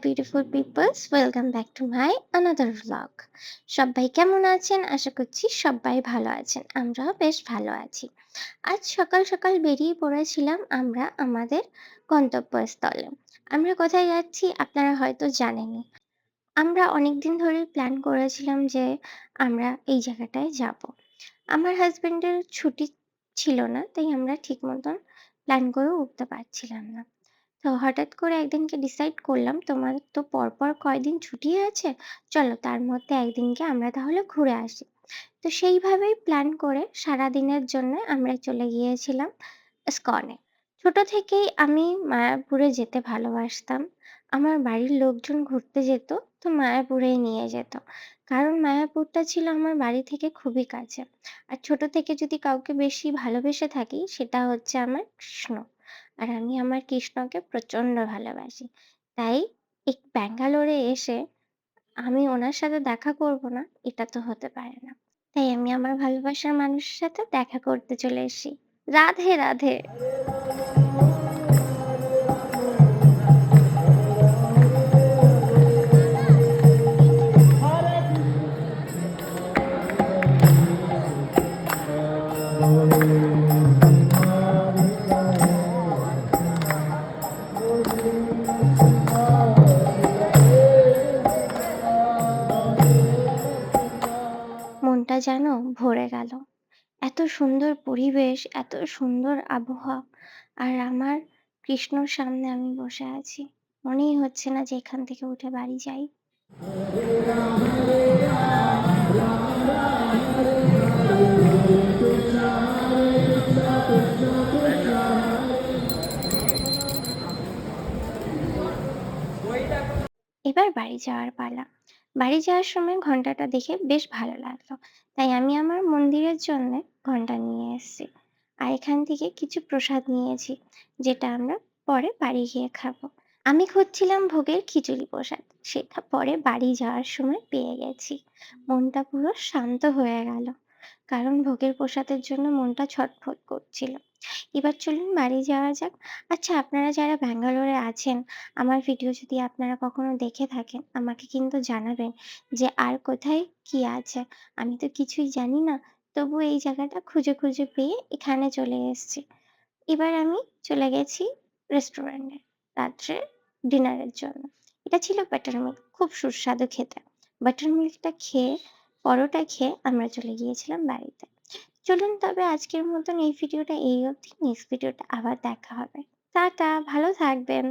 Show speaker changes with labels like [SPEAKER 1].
[SPEAKER 1] beautiful peoples, welcome back to my another vlog. সবাই কেমন আছেন? আশা করছি সবাই ভালো আছেন। আমরাও বেশ ভালো আছি। আজ সকাল সকাল বেরিয়ে পড়েছিলাম আমরা আমাদের গন্তব্যস্থলে। আমরা কোথায় যাচ্ছি আপনারা হয়তো জানেনই। আমরা অনেকদিন ধরেই প্ল্যান করেছিলাম যে আমরা এই জায়গাটায় যাব। আমার হাজবেন্ডের ছুটি ছিল না, তাই আমরা ঠিক মতন প্ল্যান করে উঠতে পারছিলাম না। তো হঠাৎ করে একদিনকে ডিসাইড করলাম তোমাদের তো পরপর কয়দিন ছুটি আছে, চলো তার মধ্যে একদিনকে আমরা তাহলে ঘুরে আসি। তো সেইভাবেই প্ল্যান করে সারাদিনের জন্য আমরা চলে গিয়েছিলাম ইসকনে। ছোট থেকেই আমি মায়াপুরে যেতে ভালোবাসতাম। আমার বাড়ির লোকজন ঘুরতে যেত, তো মায়াপুরেই নিয়ে যেত। কারণ মায়াপুরটা ছিল আমার বাড়ি থেকে খুবই কাছে। আর ছোট থেকে যদি কাউকে বেশি ভালোবেসে থাকি সেটা হচ্ছে আমার কৃষ্ণ। আর আমি আমার কৃষ্ণকে প্রচণ্ড ভালোবাসি। তাই এই ব্যাঙ্গালোরে এসে আমি ওনার সাথে দেখা করব না, এটা তো হতে পারে না। তাই আমি আমার ভালোবাসার মানুষের সাথে দেখা করতে চলে এসেছি। রাধে রাধে। মনটা যেন ভরে গেল। এত সুন্দর পরিবেশ, এত সুন্দর আবহাওয়া, আর আমার কৃষ্ণর সামনে আমি বসে আছি। মনেই হচ্ছে না যে এখান থেকে উঠে বাড়ি যাই। এবার বাড়ি যাওয়ার পালা। বাড়ি যাওয়ার সময় ঘন্টাটা দেখে বেশ ভালো লাগলো। তাই আমি আমার মন্দিরের জন্যে ঘন্টা নিয়ে এসেছি। আর এখান থেকে কিছু প্রসাদ নিয়েছি, যেটা আমরা পরে বাড়ি গিয়ে খাবো। আমি খুঁজছিলাম ভোগের খিচুড়ি প্রসাদ। সেটা পরে বাড়ি যাওয়ার সময় পেয়ে গেছি। মনটা পুরো শান্ত হয়ে গেল। কারণ ভোগের প্রসাদের জন্য মনটা ছটফট করছিল। এবার চলুন বাড়ি যাওয়া যাক। আচ্ছা, আপনারা যারা ব্যাঙ্গালোরে আছেন, আমার ভিডিও যদি আপনারা কখনো দেখে থাকেন, আমাকে কিন্তু জানাবেন যে আর কোথায় কি আছে। আমি তো কিছুই জানি না, তবু এই জায়গাটা খুঁজে খুঁজে পেয়ে এখানে চলে এসেছি। এবার আমি চলে গেছি রেস্টুরেন্টে রাত্রে ডিনারের জন্য। এটা ছিল বাটার মিল্ক, খুব সুস্বাদু খেতে। বাটার মিল্কটা খেয়ে, পরোটা খেয়ে আমরা চলে গিয়েছিলাম বাড়িতে। চলুন তবে আজকের মতন এই ভিডিওটা এই অবধি। নেক্সট ভিডিওটা আবার দেখা হবে। টাটা, ভালো থাকবেন।